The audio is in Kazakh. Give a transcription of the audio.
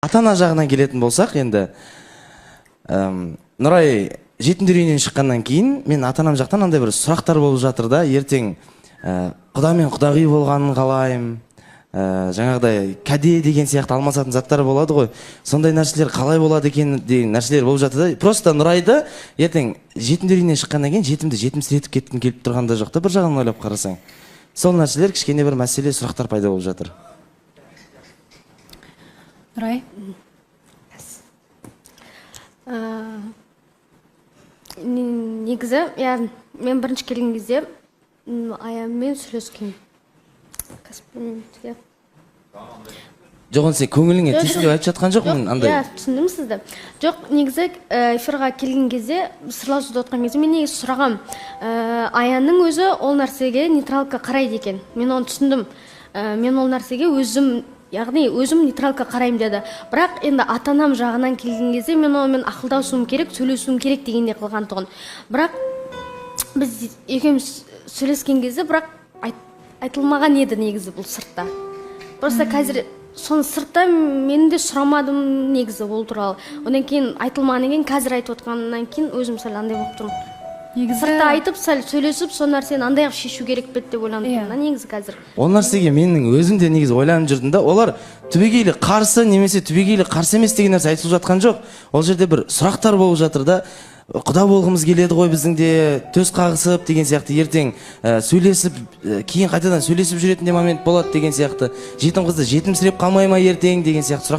ата-ана жағынан келетін болсақ, енді Нұрай жетімдер үйінен шыққаннан кейін мен ата-анам жақтан андай бір сұрақтар болып жатыр да, ертең құда мен құдағи болғанын қалаймын, жаңағыдай кәде деген сияқты алмасатын заттар болады ғой, сондай нәрселер қалай болады екен деген нәрселер болып жатыр да. Просто Нұрайды ертең жетімдер үйінен шыққаннан кейін жетімді жетімсіретіп кеткім келіп тұрғанда жоқ та, бір жағынан ойлап қарасаң. Сол нәрселер кішкене бір мәселе, сұрақтар пайда болып жатыр. Нұрай? Негізі, мен бірінші келген кезде аяммен сөйлескен. Жоқ, сен көңіліңе тиісін деп айтып жатқан жоқпын, андай. Түсіндім сізді. Жоқ, негізі эфирға келген кезде, сырласуды отқан кезде мен негізі сұрағам. Аянның өзі ол нәрсеге нейтралка қарайды екен. Мен оны түсіндім. Мен ол нәрсеге яғни өзім нейтралка қараймын деді. Бірақ енді ата-анам жағынан келген кезде мен онымен ақылдасуым керек, сөйлесуім керек дегенде қылған тұғын. Бірақ біз екеуміз сөйлескен кезде, бірақ айтылмаған еді негізі бұл сыртта. Просто қазір соны сыртта мен де сұрамадым негізі ол туралы. Одан кейін айтылмағаннан кейін, қазір айтып отқаннан кейін өзім сәл андай болып тұрмын. Сыртта айтып, сәл сөйлесіп, сол нәрсені андайға шешу керек бе деп ойланып тұрмын негізі қазір. Ол нәрсеге менің өзім де негізі ойланып жүрдім да, олар түбегейлі қарсы немесе түбегейлі қарсы емес деген нәрсе айтылып жатқан жоқ. Ол жерде бір сұрақтар болып жатыр да. Құда болғымыз келеді ғой біздің де, төс қағысып деген сияқты, ертең сөйлесіп, кейін қайтадан сөйлесіп жүретін де момент болады деген сияқты. Жетім қызды жетімсіреп қалмай ма ертең деген сияқты сұрақ